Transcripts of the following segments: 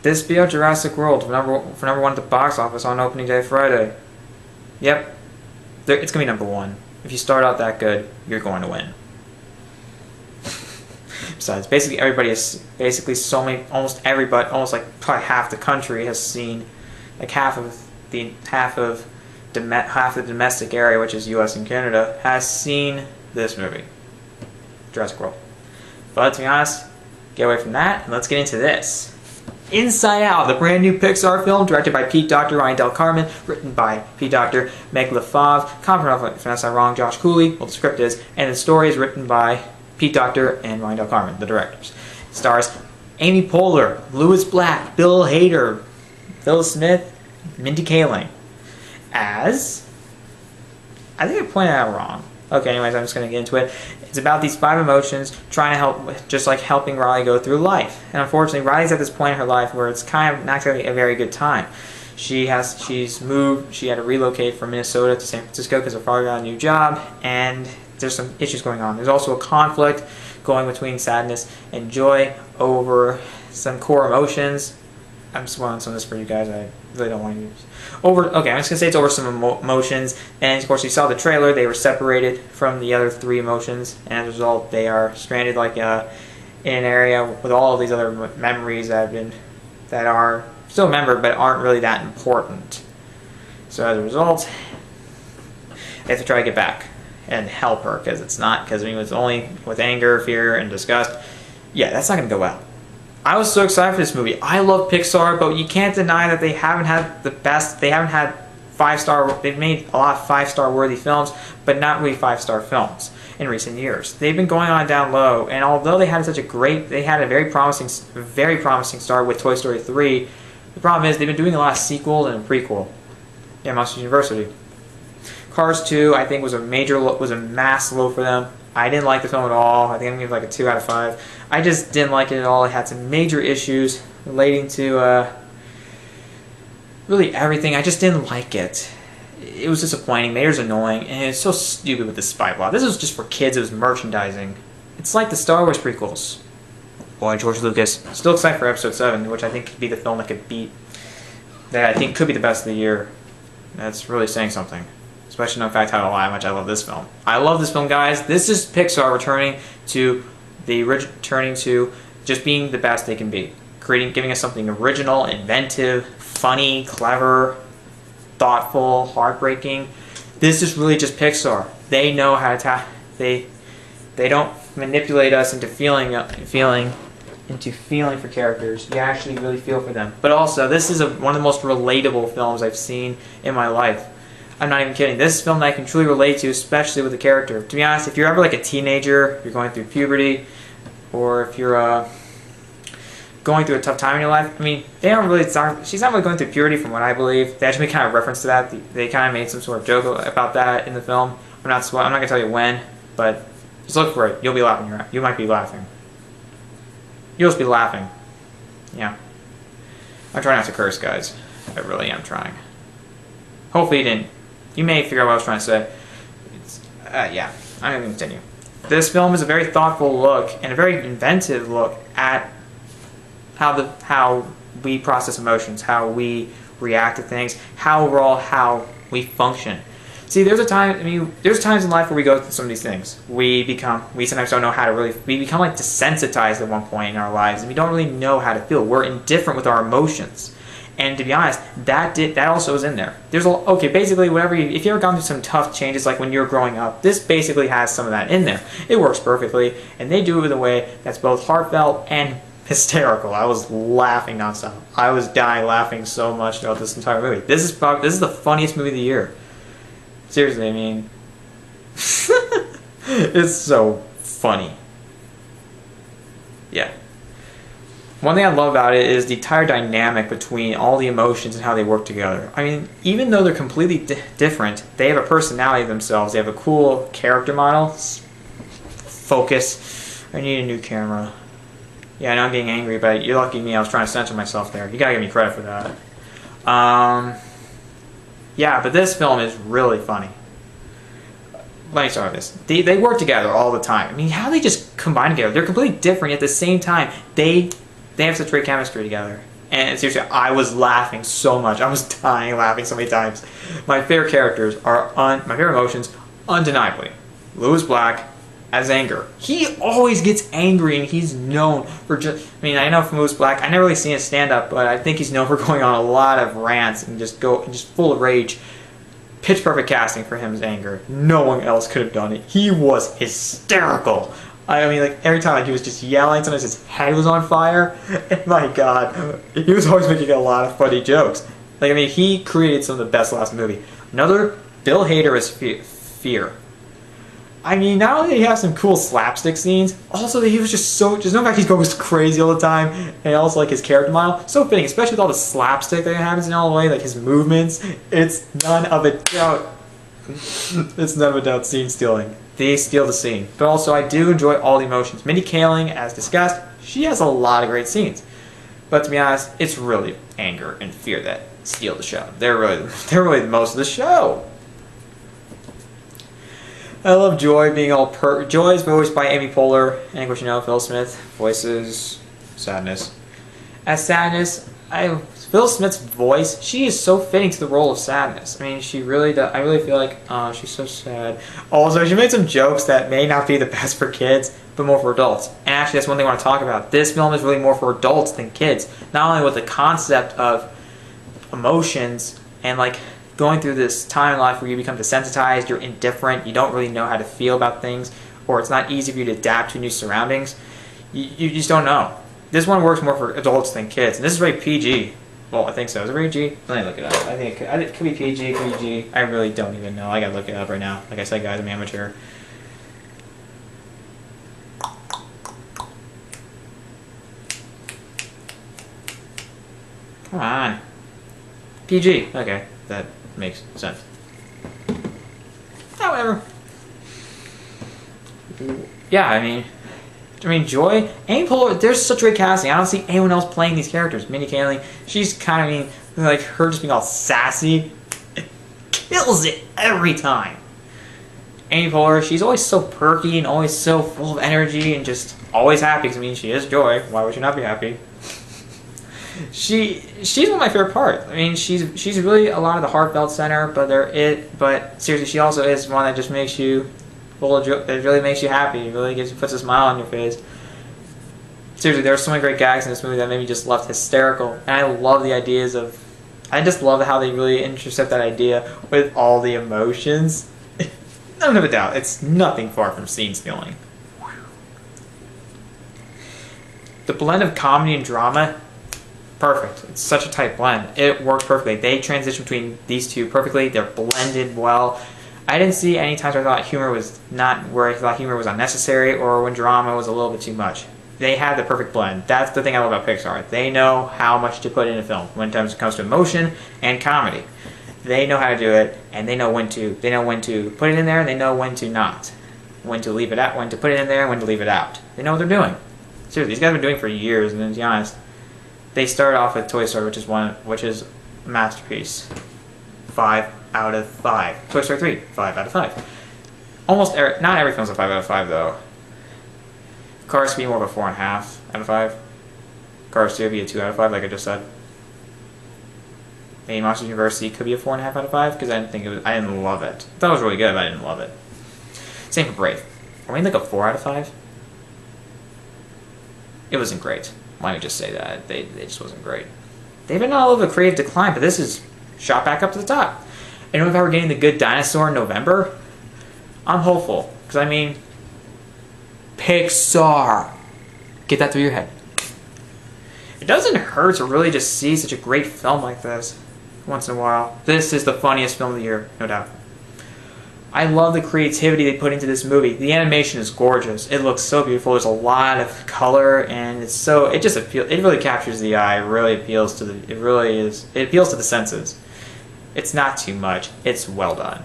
This beat Jurassic World for number one at the box office on opening day Friday. Yep, it's gonna be number one. If you start out that good, you're going to win. Besides, basically everybody is almost everybody, almost like probably half the country has seen, like half of the domestic area, which is U.S. and Canada, has seen this movie, Jurassic World. But to be honest, get away from that and let's get into this. Inside Out, the brand new Pixar film directed by Pete Docter, Ryan Del Carmen, written by Pete Docter, Meg LaFave, if that's not wrong, Josh Cooley, well the script is, and the story is written by Pete Docter and Ryan Del Carmen, the directors. It stars Amy Poehler, Louis Black, Bill Hader, Phil Smith, Mindy Kaling. As... I think I pointed out wrong. Okay, anyways, I'm just going to get into it. It's about these 5 emotions trying to help, just like helping Riley go through life. And unfortunately, Riley's at this point in her life where it's kind of not going to be a very good time. She's moved, she had to relocate from Minnesota to San Francisco because her father got a new job, and there's some issues going on. There's also a conflict going between sadness and joy over some core emotions. I'm spoiling some of this for you guys. I really don't want to use I'm just going to say it's over some emotions. And of course, you saw the trailer. They were separated from the other 3 emotions. And as a result, they are stranded like in an area with all of these other memories that are still remembered but aren't really that important. So as a result, they have to try to get back and help her because it's only with anger, fear, and disgust. Yeah, that's not going to go well. I was so excited for this movie. I love Pixar, but you can't deny that they haven't had the best. They haven't had 5-star. They've made a lot of 5-star worthy films, but not really 5-star films in recent years. They've been going on down low, and although they had a very promising start with Toy Story 3. The problem is they've been doing a lot of sequels and a prequel. Yeah, Monsters University. Cars 2, I think, was a mass low for them. I didn't like the film at all. I think I'm going to give it like a 2 out of 5. I just didn't like it at all. It had some major issues relating to really everything. I just didn't like it. It was disappointing. Mater's annoying. And it's so stupid with the spy plot. This was just for kids. It was merchandising. It's like the Star Wars prequels. Boy, George Lucas. Still excited for Episode 7, which I think could be the film that could be the best of the year. That's really saying something. Especially knowing fact how much I love this film. I love this film, guys. This is Pixar returning to just being the best they can be. Giving us something original, inventive, funny, clever, thoughtful, heartbreaking. This is really just Pixar. They know how to they don't manipulate us into feeling for characters. You actually really feel for them. But also, this is one of the most relatable films I've seen in my life. I'm not even kidding. This is a film that I can truly relate to, especially with the character. To be honest, if you're ever like a teenager, you're going through puberty, or if you're going through a tough time in your life, I mean, she's not really going through puberty from what I believe. They actually made kind of reference to that. They kind of made some sort of joke about that in the film. I'm not going to tell you when, but just look for it. You'll be laughing. You might be laughing. You'll just be laughing. Yeah. I'm trying not to curse, guys. I really am trying. Hopefully you didn't. You may figure out what I was trying to say. Yeah, I'm going to continue. This film is a very thoughtful look and a very inventive look at how we process emotions, how we react to things, how we function. See, there's times in life where we go through some of these things. We sometimes don't know how to we become like desensitized at one point in our lives, and we don't really know how to feel. We're indifferent with our emotions. And to be honest, that also is in there. Basically, if you ever gone through some tough changes, like when you were growing up, this basically has some of that in there. It works perfectly, and they do it in a way that's both heartfelt and hysterical. I was laughing nonstop. I was dying laughing so much throughout this entire movie. This is the funniest movie of the year. Seriously, I mean, it's so funny. Yeah. One thing I love about it is the entire dynamic between all the emotions and how they work together. I mean, even though they're completely different, they have a personality themselves. They have a cool character model. Focus. I need a new camera. Yeah, I know I'm getting angry, but you're lucky me. I was trying to censor myself there. You gotta give me credit for that. Yeah, but this film is really funny. Let me start with this. They work together all the time. I mean, how they just combine together? They're completely different, yet at the same time, they have such great chemistry together. And seriously, I was laughing so much. I was dying laughing so many times. My favorite characters are my favorite emotions, undeniably. Lewis Black as anger. He always gets angry, and he's known for just. I mean, I know from Lewis Black, I never really seen his stand up, but I think he's known for going on a lot of rants and just full of rage. Pitch perfect casting for him as anger. No one else could have done it. He was hysterical. I mean, like, every time like, he was just yelling, sometimes his head was on fire. And my God, he was always making a lot of funny jokes. Like, I mean, he created some of the best last movie. Another, Bill Hader as Fear. I mean, not only did he have some cool slapstick scenes, also that he was just so, just no fact he's going crazy all the time, and also like his character model, so fitting, especially with all the slapstick that happens in all the way, like his movements. It's none of a doubt. It's none of a doubt scene stealing. They steal the scene. But also, I do enjoy all the emotions. Mindy Kaling, as discussed, she has a lot of great scenes. But to be honest, it's really anger and fear that steal the show. They're really the most of the show. I love Joy being all Joy is voiced by Amy Poehler, and of course you know Phil Smith voices Sadness. As Sadness, Phil Smith's voice, she is so fitting to the role of Sadness. I mean, she really does. I really feel like, oh, she's so sad. Also, she made some jokes that may not be the best for kids, but more for adults. And actually, that's one thing I want to talk about. This film is really more for adults than kids. Not only with the concept of emotions and like going through this time in life where you become desensitized, you're indifferent, you don't really know how to feel about things, or it's not easy for you to adapt to new surroundings. You just don't know. This one works more for adults than kids, and this is very PG. Well, I think so. Is it rated G? Let me look it up. I think it could be PG, it could be G. I really don't even know. I gotta look it up right now. Like I said, guys, I'm amateur. Come on. PG. Okay, that makes sense. However. Yeah, I mean, Joy, Amy Poehler, there's such great casting. I don't see anyone else playing these characters. Mindy Kaling, she's kind of, like, her just being all sassy, kills it every time. Amy Poehler, she's always so perky and always so full of energy and just always happy. Because, I mean, she is Joy. Why would she not be happy? She's one of my favorite parts. I mean, she's really a lot of the heartfelt center, but seriously, she also is one that just makes you full of joy, that really makes you happy. It really puts a smile on your face. Seriously, there are so many great gags in this movie that made me just left hysterical. And I love the ideas of, I just love how they really intercept that idea with all the emotions. None of a doubt, it's nothing far from scene stealing. The blend of comedy and drama, perfect. It's such a tight blend. It works perfectly. They transition between these two perfectly. They're blended well. I didn't see any times where I thought humor was unnecessary or when drama was a little bit too much. They have the perfect blend. That's the thing I love about Pixar. They know how much to put in a film when it comes to emotion and comedy. They know how to do it, and they know when to put it in there, and they know when to not. When to leave it out, when to put it in there, and when to leave it out. They know what they're doing. Seriously, these guys have been doing it for years, and to be honest, they started off with Toy Story, which is a masterpiece. 5 out of 5. Toy Story 3, 5 out of 5. Not every film's a 5 out of 5 though. Cars could be more of a 4.5 out of 5. Cars 2 would be a 2 out of 5, like I just said. Maybe Monsters University could be a 4.5 out of 5 because I didn't love it. I thought it was really good, but I didn't love it. Same for Brave. Are we like a 4 out of 5? It wasn't great. Let me just say that. They just wasn't great. They've been on a little bit of creative decline, but this is shot back up to the top. And if I were getting The Good Dinosaur in November, I'm hopeful. Because, I mean, Pixar. Get that through your head. It doesn't hurt to really just see such a great film like this once in a while. This is the funniest film of the year, no doubt. I love the creativity they put into this movie. The animation is gorgeous. It looks so beautiful. There's a lot of color, and it really captures the eye. It really appeals to it appeals to the senses. It's not too much. It's well done.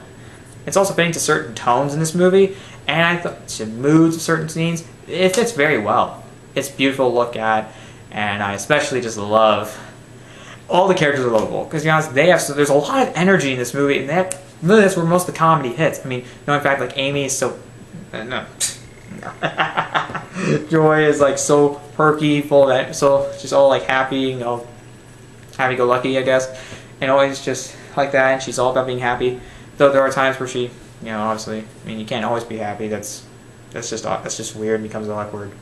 It's also fitting to certain tones in this movie, and I thought to moods of certain scenes. It fits very well. It's beautiful to look at, and I especially just love all the characters are lovable. Because to be honest, there's a lot of energy in this movie, and really that's where most of the comedy hits. I mean, no, in fact, like Amy is so no. Joy is like so perky, full of so she's all like happy, happy-go-lucky, I guess, and always just like that. And she's all about being happy. Though there are times where she, obviously, I mean, you can't always be happy. That's just weird and becomes awkward.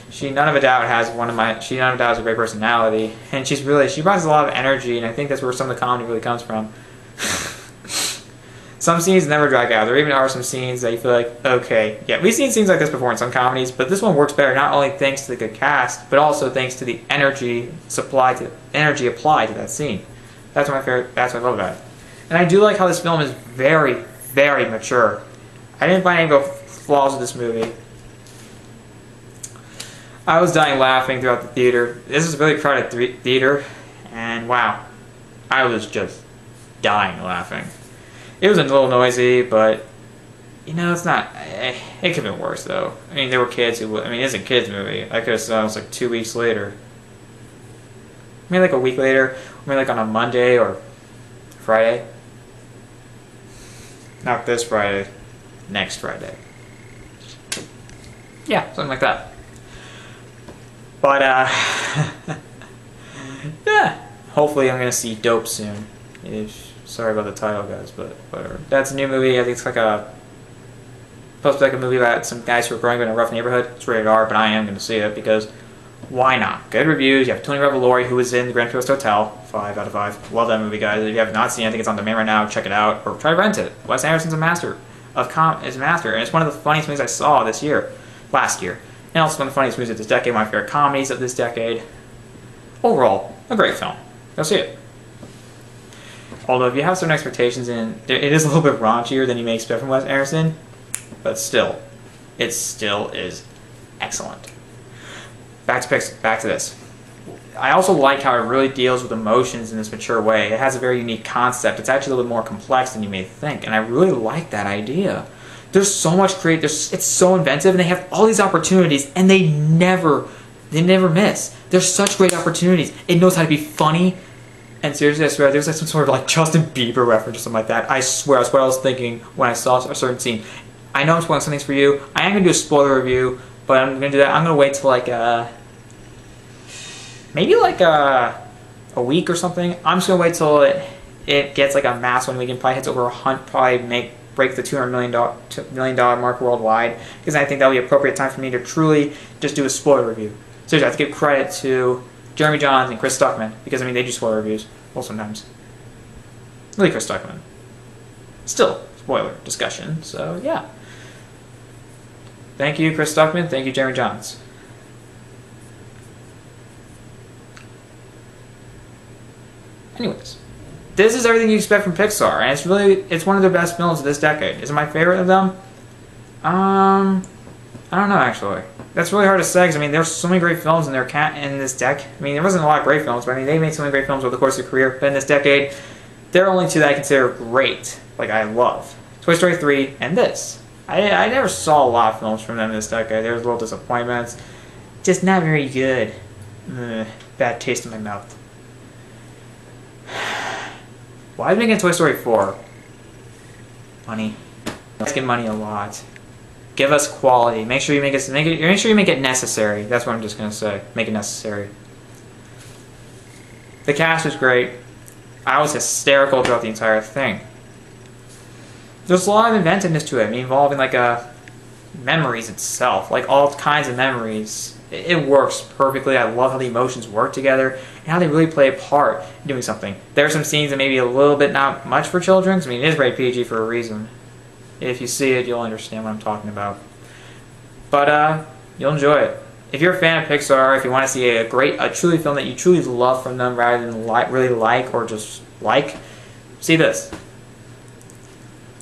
She none of a doubt has a great personality, and she brings a lot of energy, and I think that's where some of the comedy really comes from. Some scenes never drag out. There even are some scenes that you feel like, okay, yeah, we've seen scenes like this before in some comedies, but this one works better not only thanks to the good cast, but also thanks to the energy applied to that scene. That's what I love about it. And I do like how this film is very, very mature. I didn't find any flaws with this movie. I was dying laughing throughout the theater. This is a really crowded theater, and wow, I was just dying laughing. It was a little noisy, but it's not. It could have been worse though. I mean, there were kids it's a kids movie. I could have saw it like 2 weeks later, maybe like a week later, maybe like on a Monday or Friday. Not this Friday, next Friday. Yeah, something like that. But yeah, hopefully I'm gonna see Dope soon. Sorry about the title, guys, but whatever. That's a new movie. I think it's supposed to be like a movie about some guys who are growing up in a rough neighborhood. It's rated R, but I am going to see it because why not? Good reviews. You have Tony Revolori, who was in The Grand Budapest Hotel. 5 out of 5. Love that movie, guys. If you have not seen it, I think it's on demand right now. Check it out or try to rent it. Wes Anderson's a master, and it's one of the funniest movies I saw last year, and also one of the funniest movies of this decade. One of my favorite comedies of this decade. Overall, a great film. Go see it. Although if you have certain expectations, and it is a little bit raunchier than you may expect from Wes Anderson, but still, it still is excellent. Back to this. I also like how it really deals with emotions in this mature way. It has a very unique concept. It's actually a little bit more complex than you may think, and I really like that idea. There's so much it's so inventive, and they have all these opportunities, and they never miss. There's such great opportunities. It knows how to be funny. And seriously, I swear, there's like some sort of like Justin Bieber reference or something like that. I swear, that's what I was thinking when I saw a certain scene. I know I'm spoiling some things for you. I am going to do a spoiler review, but I'm going to do that. I'm going to wait till like maybe like a week or something. I'm just going to wait till it gets like a mass one week and probably hits over break the $200 million mark worldwide, because I think that would be an appropriate time for me to truly just do a spoiler review. So I have to give credit to Jeremy Jahns and Chris Stuckman, because they do spoiler reviews, well, sometimes. Really, Chris Stuckman. Still, spoiler discussion, so yeah. Thank you, Chris Stuckman. Thank you, Jeremy Jahns. Anyways, this is everything you expect from Pixar, and it's one of their best films of this decade. Is it my favorite of them? I don't know, actually. That's really hard to say, because there's so many great films in this deck. There wasn't a lot of great films, but they made so many great films over the course of their career. But in this decade, there are only two that I consider great, like I love. Toy Story 3 and this. I never saw a lot of films from them in this decade. There was little disappointments. Just not very good. Bad taste in my mouth. Why are they making Toy Story 4? Money. Let's get money a lot. Give us quality. Make sure you make it necessary. That's what I'm just gonna say. Make it necessary. The cast was great. I was hysterical throughout the entire thing. There's a lot of inventiveness to it, involving memories itself, like all kinds of memories. It works perfectly. I love how the emotions work together and how they really play a part in doing something. There are some scenes that may be a little bit not much for children. It is rated PG for a reason. If you see it, you'll understand what I'm talking about. But you'll enjoy it. If you're a fan of Pixar, if you want to see a truly film that you truly love from them rather than really like or just like, see this.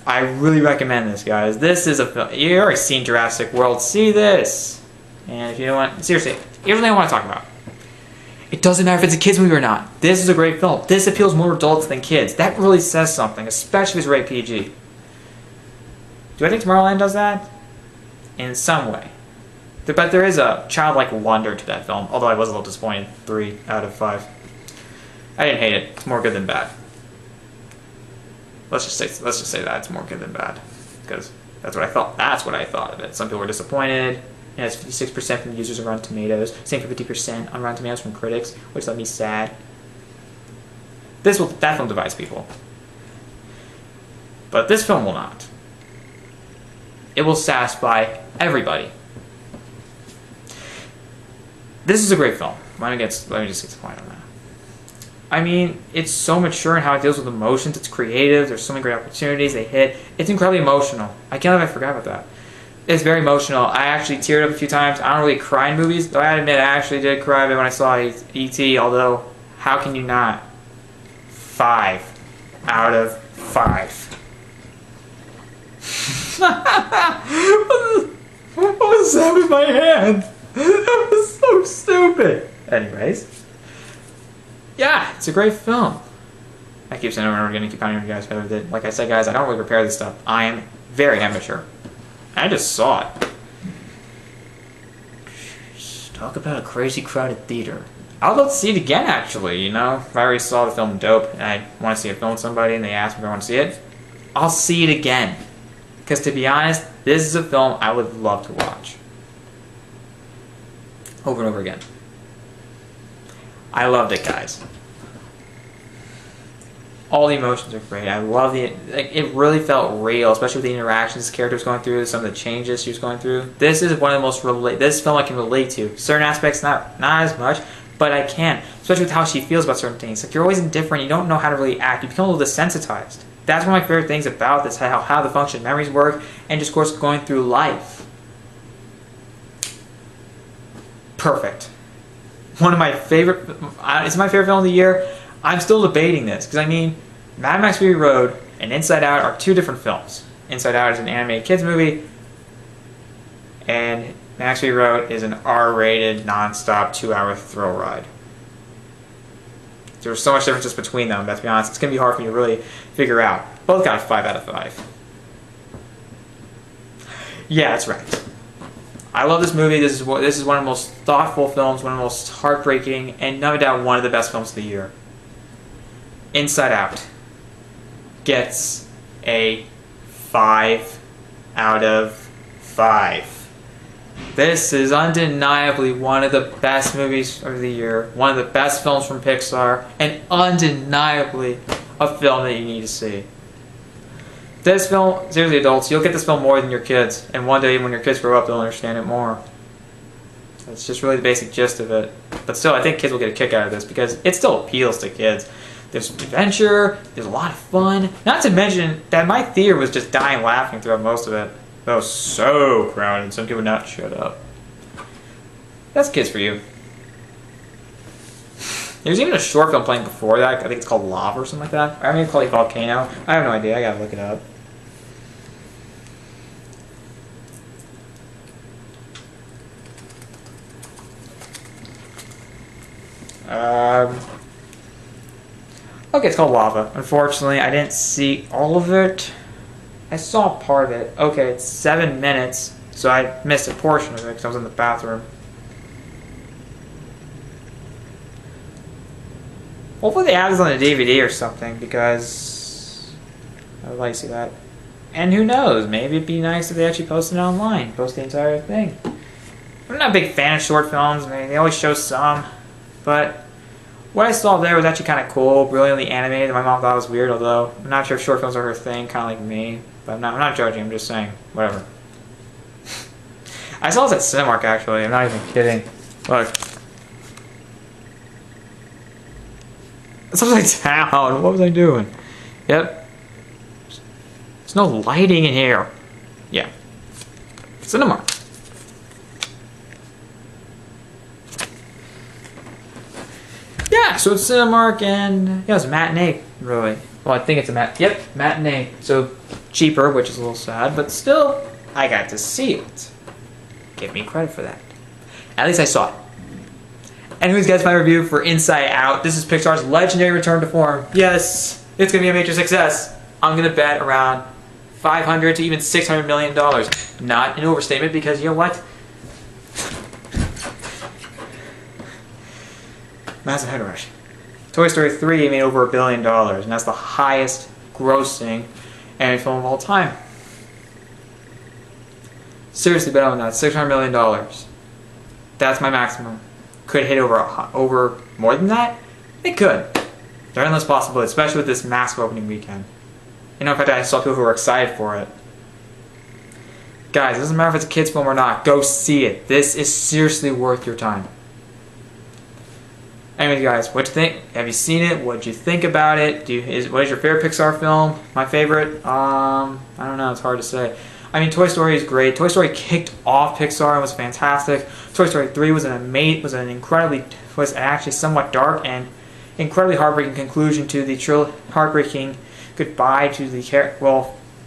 I really recommend this, guys. This is a film. You've already seen Jurassic World. See this. And if you don't want, seriously, here's what I want to talk about. It doesn't matter if it's a kids movie or not. This is a great film. This appeals more to adults than kids. That really says something, especially if it's rated PG. Do I think Tomorrowland does that? In some way. But there is a childlike wonder to that film, although I was a little disappointed. 3 out of 5. I didn't hate it. It's more good than bad. Let's just say that it's more good than bad, because that's what I thought. That's what I thought of it. Some people were disappointed. It has 56% from users on Rotten Tomatoes. Same for 50% on Rotten Tomatoes from critics, which left me sad. That film divides people. But this film will not. It will satisfy everybody. This is a great film. Let me just get to the point on that. I mean, it's so mature in how it deals with emotions. It's creative. There's so many great opportunities they hit. It's incredibly emotional. I can't believe I forgot about that. It's very emotional. I actually teared up a few times. I don't really cry in movies, though I admit I actually did cry when I saw E.T., although, how can you not? 5 out of 5. What was that with my hand? That was so stupid. Anyways. Yeah, it's a great film. I keep saying over and over again, keep pounding you guys with it. Like I said, guys, I don't really prepare this stuff. I am very amateur. I just saw it. Talk about a crazy crowded theater. I would love to see it again, actually, you know? If I already saw the film Dope, and I want to see a film with somebody, and they ask me if I want to see it, I'll see it again. Because to be honest, this is a film I would love to watch. Over and over again. I loved it, guys. All the emotions are great. I love it really felt real, especially with the interactions the character was going through, some of the changes she was going through. This is one of the most this film I can relate to. Certain aspects, not as much, but I can. Especially with how she feels about certain things. Like, you're always indifferent, you don't know how to really act, you become a little desensitized. That's one of my favorite things about this, how the function memories work, and just, of course, going through life. Perfect. One of my favorite, it's my favorite film of the year. I'm still debating this, because I mean, Mad Max Fury Road and Inside Out are two different films. Inside Out is an animated kids movie, and Mad Max Fury Road is an R-rated, non-stop, 2-hour thrill ride. There's so much difference just between them, but to be honest, it's going to be hard for you to really figure out. Both got a 5 out of 5. Yeah, that's right. I love this movie. This is one of the most thoughtful films, one of the most heartbreaking, and no doubt one of the best films of the year. Inside Out gets a 5 out of 5. This is undeniably one of the best movies of the year, one of the best films from Pixar, and undeniably a film that you need to see. This film, seriously adults, you'll get this film more than your kids, and one day when your kids grow up they'll understand it more. That's just really the basic gist of it. But still, I think kids will get a kick out of this because it still appeals to kids. There's adventure, there's a lot of fun, not to mention that my theater was just dying laughing throughout most of it. That was so crowded, some people would not shut up. That's kids for you. There's even a short film playing before that. I think it's called Lava or something like that. I mean, it's called Volcano. I have no idea. I gotta look it up. Okay, it's called Lava. Unfortunately, I didn't see all of it. I saw part of it. Okay, it's 7 minutes, so I missed a portion of it because I was in the bathroom. Hopefully they have this on a DVD or something, because I would like to see that. And who knows, maybe it'd be nice if they actually posted it online, post the entire thing. I'm not a big fan of short films. I mean, they always show some, but what I saw there was actually kind of cool, brilliantly animated. My mom thought it was weird, although I'm not sure if short films are her thing, kind of like me. But I'm not judging, I'm just saying, whatever. I saw this at Cinemark, actually, I'm not even kidding. Look. It's upside down. What was I doing? Yep. There's no lighting in here. Yeah. Cinemark. Yeah, so it's Cinemark and yeah, it's a matinee, really. Well, I think it's a matinee. So cheaper, which is a little sad, but still, I got to see it. Give me credit for that. At least I saw it. Anyways, guys, my review for Inside Out. This is Pixar's legendary return to form. Yes, it's going to be a major success. I'm going to bet around $500 to even $600 million. Not an overstatement, because you know what? Massive head rush. Toy Story 3 made over $1 billion, and that's the highest grossing animated film of all time. Seriously, bet on that. $600 million. That's my maximum. Could hit over more than that? It could. There are endless possibilities, especially with this massive opening weekend. You know, in fact, I saw people who were excited for it. Guys, it doesn't matter if it's a kid's film or not. Go see it. This is seriously worth your time. Anyways, guys, what do you think? Have you seen it? What did you think about it? What is your favorite Pixar film? My favorite? I don't know. It's hard to say. I mean, Toy Story is great. Toy Story kicked off Pixar and was fantastic. Toy Story 3 was was actually somewhat dark and incredibly heartbreaking conclusion to the heartbreaking goodbye to the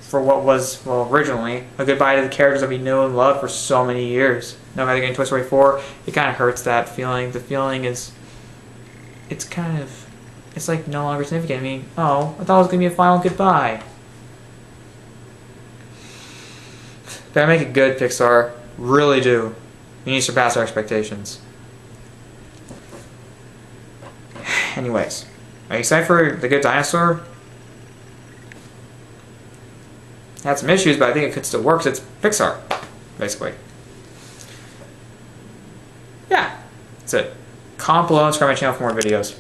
for what was, originally a goodbye to the characters that we knew and loved for so many years. No matter getting Toy Story 4, it kind of hurts that feeling. The feeling is, it's like no longer significant. I mean, oh, I thought it was going to be a final goodbye. Gotta make it good, Pixar. Really do. You need to surpass our expectations. Anyways, are you excited for The Good Dinosaur? It had some issues, but I think it could still work because it's Pixar, basically. Yeah, that's it. Comment below and subscribe to my channel for more videos.